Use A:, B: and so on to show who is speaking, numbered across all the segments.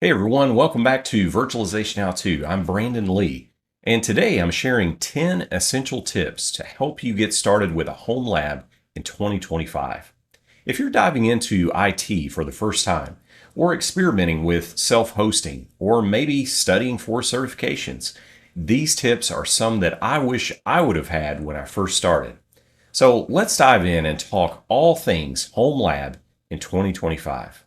A: Hey everyone, welcome back to Virtualization How To. I'm Brandon Lee, and today I'm sharing 10 essential tips to help you get started with a home lab in 2025. If you're diving into IT for the first time, or experimenting with self-hosting, or maybe studying for certifications, these tips are some that I wish I would have had when I first started. So let's dive in and talk all things home lab in 2025.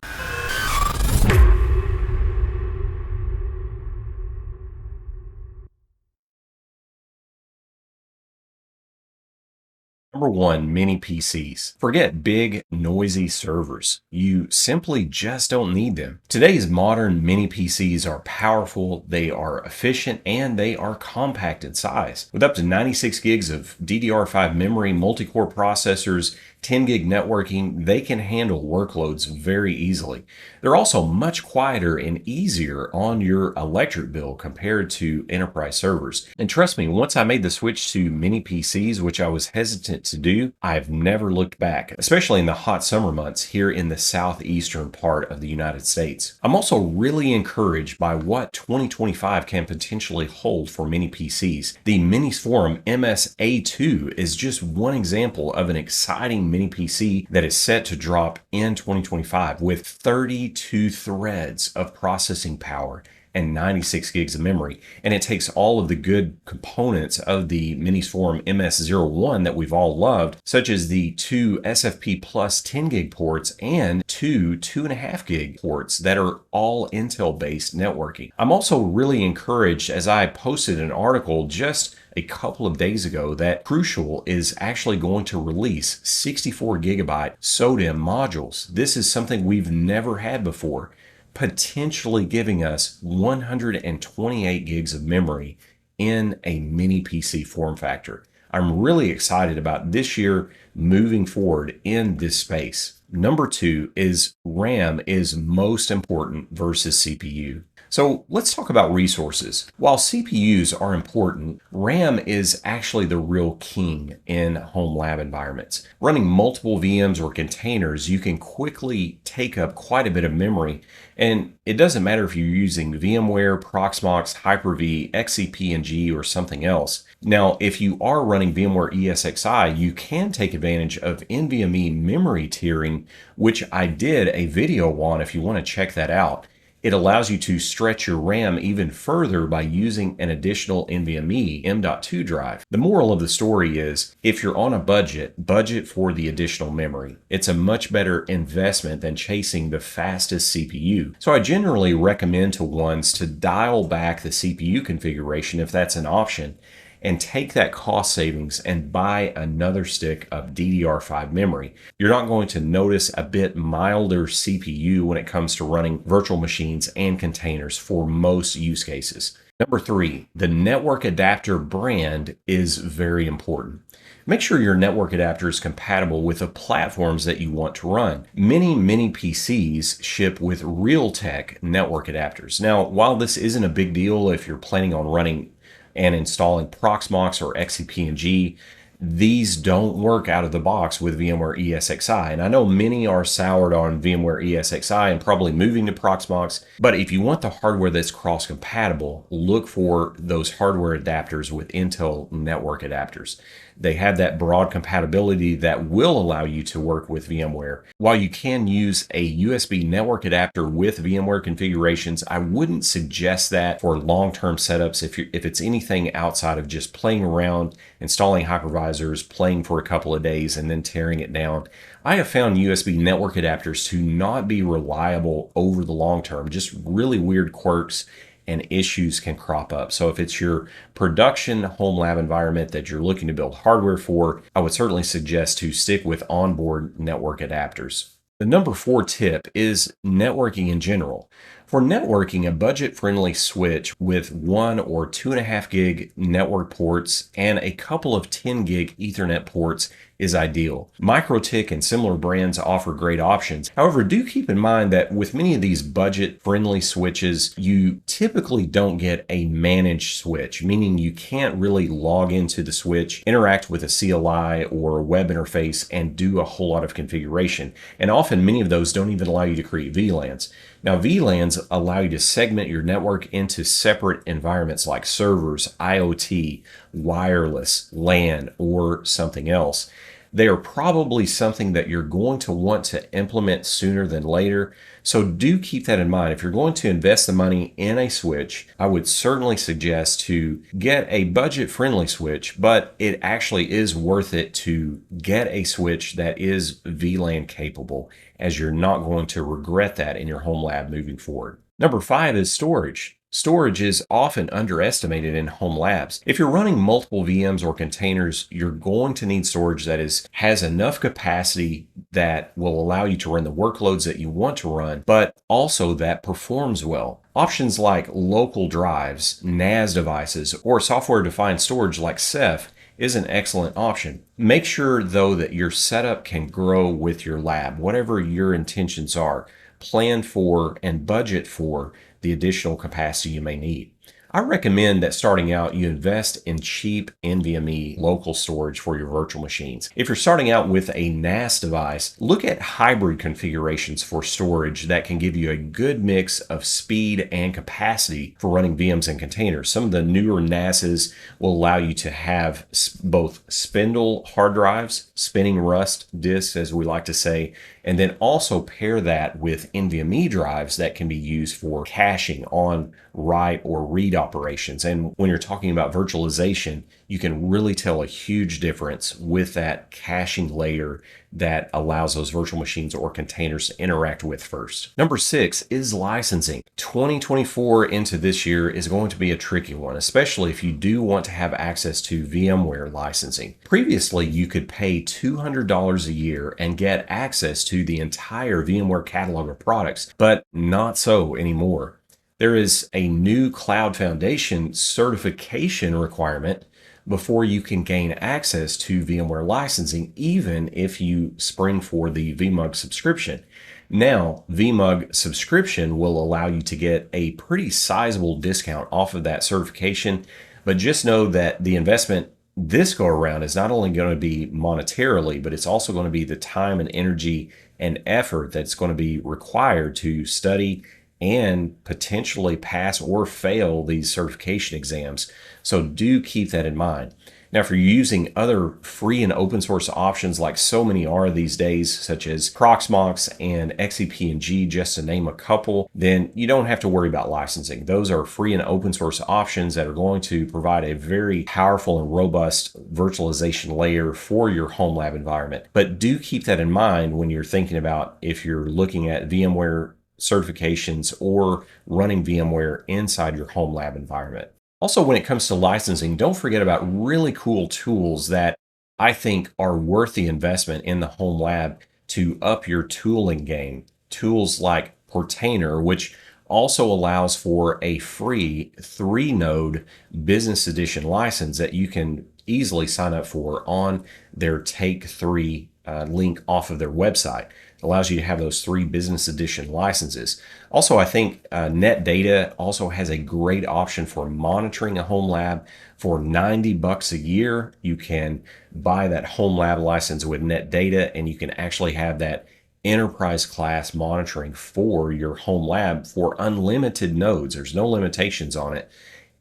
A: Number one, mini PCs. Forget big, noisy servers. You simply just don't need them. Today's modern mini PCs are powerful, they are efficient, and they are compact in size. With up to 96 gigs of DDR5 memory, multi-core processors, 10 gig networking, they can handle workloads very easily. They're also much quieter and easier on your electric bill compared to enterprise servers. And trust me, once I made the switch to mini PCs, which I was hesitant to do, I've never looked back, especially in the hot summer months here in the southeastern part of the United States. I'm also really encouraged by what 2025 can potentially hold for mini PCs. The Minis Forum MSA2 is just one example of an exciting mini PC that is set to drop in 2025 with 32 threads of processing power and 96 gigs of memory. And it takes all of the good components of the Minis Forum MS01 that we've all loved, such as the two SFP plus 10 gig ports and two 2.5 gig ports that are all Intel based networking. I'm also really encouraged, as I posted an article just a couple of days ago, that Crucial is actually going to release 64 gigabyte SODIMM modules. This is something we've never had before, potentially giving us 128 gigs of memory in a mini PC form factor. I'm really excited about this year moving forward in this space. Number two is RAM is most important versus CPU. So let's talk about resources. While CPUs are important, RAM is actually the real king in home lab environments. Running multiple VMs or containers, you can quickly take up quite a bit of memory, and it doesn't matter if you're using VMware, Proxmox, Hyper-V, XCP-ng, or something else. Now, if you are running VMware ESXi, you can take advantage of NVMe memory tiering, which I did a video on if you want to check that out. It allows you to stretch your RAM even further by using an additional NVMe M.2 drive. The moral of the story is, if you're on a budget for the additional memory. It's a much better investment than chasing the fastest CPU. So I generally recommend to ones to dial back the CPU configuration if that's an option, and take that cost savings and buy another stick of DDR5 memory. You're not going to notice a bit milder CPU when it comes to running virtual machines and containers for most use cases. Number three, the network adapter brand is very important. Make sure your network adapter is compatible with the platforms that you want to run. Many mini PCs ship with Realtek network adapters. Now, while this isn't a big deal if you're planning on running and installing Proxmox or XCP-ng, these don't work out of the box with VMware ESXi. And I know many are soured on VMware ESXi and probably moving to Proxmox, but if you want the hardware that's cross-compatible, look for those hardware adapters with Intel network adapters. They have that broad compatibility that will allow you to work with VMware. While you can use a USB network adapter with VMware configurations, I wouldn't suggest that for long-term setups if it's anything outside of just playing around, installing hypervisors, playing for a couple of days, and then tearing it down. I have found USB network adapters to not be reliable over the long term. Just really weird quirks and issues can crop up. So if it's your production home lab environment that you're looking to build hardware for, I would certainly suggest to stick with onboard network adapters. The number four tip is networking in general. For networking, a budget-friendly switch with 1 or 2.5 gig network ports and a couple of 10 gig Ethernet ports is ideal. MikroTik and similar brands offer great options. However, do keep in mind that with many of these budget-friendly switches, you typically don't get a managed switch, meaning you can't really log into the switch, interact with a CLI or a web interface, and do a whole lot of configuration. And often, many of those don't even allow you to create VLANs. Now, VLANs allow you to segment your network into separate environments like servers, IoT, wireless, LAN, or something else. They are probably something that you're going to want to implement sooner than later. So do keep that in mind. If you're going to invest the money in a switch, I would certainly suggest to get a budget-friendly switch, but it actually is worth it to get a switch that is VLAN capable, as you're not going to regret that in your home lab moving forward. Number 5 is storage. Storage is often underestimated in home labs. If you're running multiple VMs or containers, you're going to need storage that has enough capacity that will allow you to run the workloads that you want to run, but also that performs well. Options like local drives, NAS devices, or software-defined storage like Ceph is an excellent option. Make sure, though, that your setup can grow with your lab. Whatever your intentions are, plan for and budget for the additional capacity you may need. I recommend that starting out, you invest in cheap NVMe local storage for your virtual machines. If you're starting out with a NAS device, look at hybrid configurations for storage that can give you a good mix of speed and capacity for running VMs and containers. Some of the newer NASs will allow you to have both spindle hard drives, spinning rust disks, as we like to say, and then also pair that with NVMe drives that can be used for caching on write or read operations. And when you're talking about virtualization, you can really tell a huge difference with that caching layer that allows those virtual machines or containers to interact with first. Number 6 is licensing. 2024 into this year is going to be a tricky one, especially if you do want to have access to VMware licensing. Previously, you could pay $200 a year and get access to the entire VMware catalog of products, but not so anymore. There is a new Cloud Foundation certification requirement before you can gain access to VMware licensing, even if you spring for the vMug subscription. Now, vMug subscription will allow you to get a pretty sizable discount off of that certification, but just know that the investment this go around is not only going to be monetarily, but it's also going to be the time and energy and effort that's going to be required to study and potentially pass or fail these certification exams. So do keep that in mind. Now, if you're using other free and open source options like so many are these days, such as Proxmox and XCP&G, just to name a couple, then you don't have to worry about licensing. Those are free and open source options that are going to provide a very powerful and robust virtualization layer for your home lab environment. But do keep that in mind when you're thinking about if you're looking at VMware certifications or running VMware inside your home lab environment. Also, when it comes to licensing, don't forget about really cool tools that I think are worth the investment in the home lab to up your tooling game. Tools like Portainer, which also allows for a free 3-node business edition license that you can easily sign up for on their Take 3 link off of their website. It allows you to have those 3 business edition licenses. Also, I think NetData also has a great option for monitoring a home lab. For $90 a year, you can buy that home lab license with NetData, and you can actually have that enterprise class monitoring for your home lab for unlimited nodes. There's no limitations on it.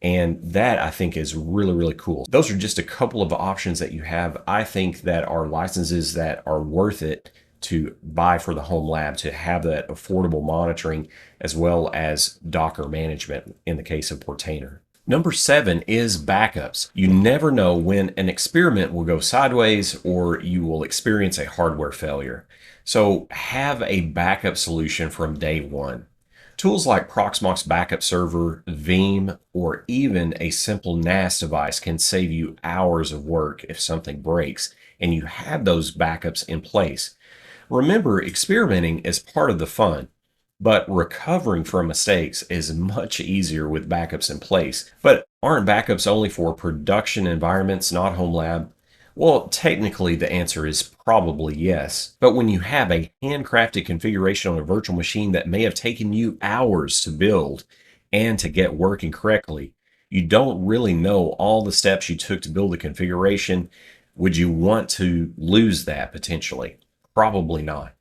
A: And that, I think, is really, really cool. Those are just a couple of options that you have. I think that are licenses that are worth it to buy for the home lab to have that affordable monitoring as well as Docker management in the case of Portainer. Number 7 is backups. You never know when an experiment will go sideways or you will experience a hardware failure. So have a backup solution from day one. Tools like Proxmox Backup Server, Veeam, or even a simple NAS device can save you hours of work if something breaks and you have those backups in place. Remember, experimenting is part of the fun, but recovering from mistakes is much easier with backups in place. But aren't backups only for production environments, not home lab? Well, technically the answer is probably yes. But when you have a handcrafted configuration on a virtual machine that may have taken you hours to build and to get working correctly, you don't really know all the steps you took to build the configuration. Would you want to lose that potentially? Probably not.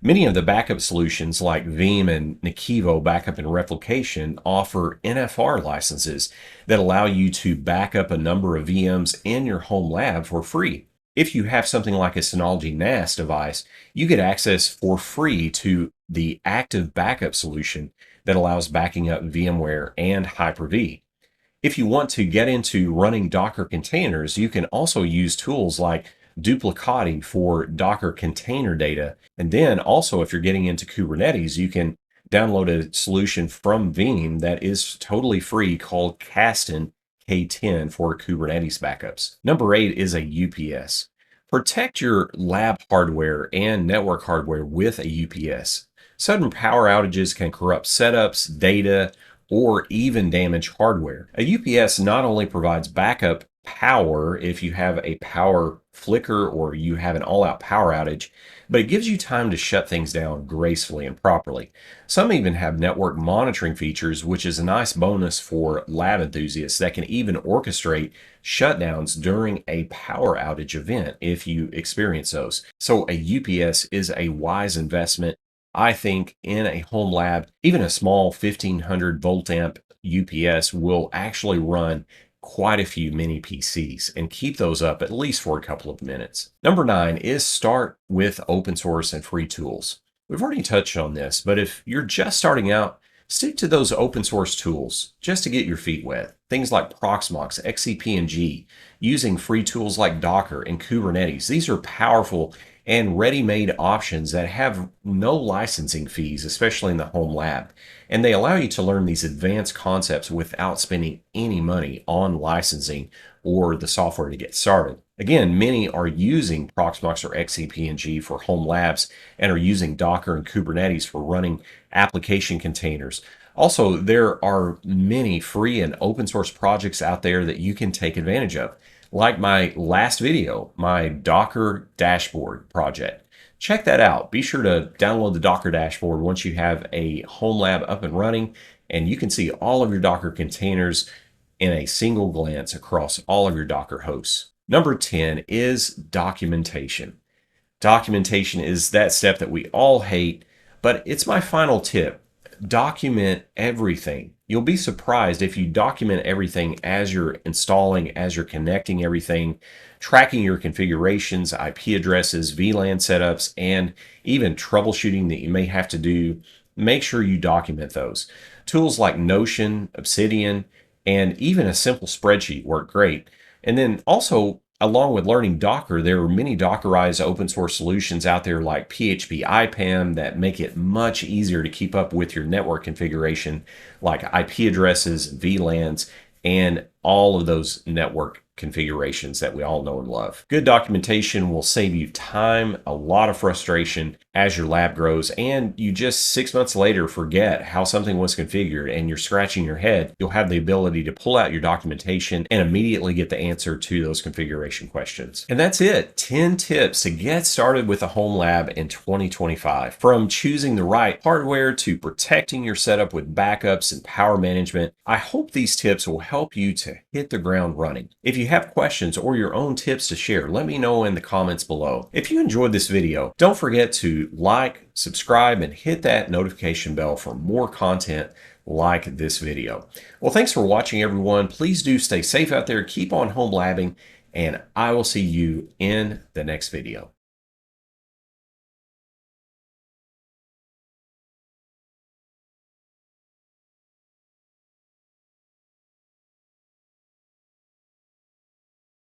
A: Many of the backup solutions like Veeam and Nikivo Backup and Replication offer NFR licenses that allow you to back up a number of VMs in your home lab for free. If you have something like a Synology NAS device, you get access for free to the active backup solution that allows backing up VMware and Hyper-V. If you want to get into running Docker containers, you can also use tools like Duplicati for Docker container data. And then also, if you're getting into Kubernetes, you can download a solution from Veeam that is totally free called Kasten K10 for Kubernetes backups. Number 8 is a UPS. Protect your lab hardware and network hardware with a UPS. Sudden power outages can corrupt setups, data, or even damage hardware. A UPS not only provides backup power if you have a power flicker or you have an all-out power outage, but it gives you time to shut things down gracefully and properly. Some even have network monitoring features, which is a nice bonus for lab enthusiasts that can even orchestrate shutdowns during a power outage event if you experience those. So a UPS is a wise investment, I think, in a home lab. Even a small 1500 volt amp UPS will actually run quite a few mini PCs and keep those up at least for a couple of minutes. Number 9 is start with open source and free tools. We've already touched on this, but if you're just starting out, stick to those open source tools just to get your feet wet. Things like Proxmox, XCP-ng, using free tools like Docker and Kubernetes. These are powerful and ready-made options that have no licensing fees, especially in the home lab. And they allow you to learn these advanced concepts without spending any money on licensing or the software to get started. Again, many are using Proxmox or XCP-ng for home labs and are using Docker and Kubernetes for running application containers. Also, there are many free and open source projects out there that you can take advantage of, like my last video, my Docker dashboard project. Check that out. Be sure to download the Docker dashboard once you have a home lab up and running, and you can see all of your Docker containers in a single glance across all of your Docker hosts. Number 10 is documentation. Documentation is that step that we all hate, but it's my final tip. Document everything. You'll be surprised if you document everything as you're installing, as you're connecting everything, tracking your configurations, IP addresses, VLAN setups, and even troubleshooting that you may have to do. Make sure you document those. Tools like Notion, Obsidian, and even a simple spreadsheet work great. And then also, along with learning Docker, there are many Dockerized open source solutions out there like PHP IPAM that make it much easier to keep up with your network configuration, like IP addresses, VLANs, and all of those network configurations that we all know and love. Good documentation will save you time, a lot of frustration as your lab grows, and you just 6 months later forget how something was configured and you're scratching your head. You'll have the ability to pull out your documentation and immediately get the answer to those configuration questions. And that's it. 10 tips to get started with a home lab in 2025. From choosing the right hardware to protecting your setup with backups and power management, I hope these tips will help you to hit the ground running. If you have questions or your own tips to share, let me know in the comments below. If you enjoyed this video, don't forget to like, subscribe, and hit that notification bell for more content like this video. Well, thanks for watching, everyone. Please do stay safe out there, keep on home labbing, and I will see you in the next video.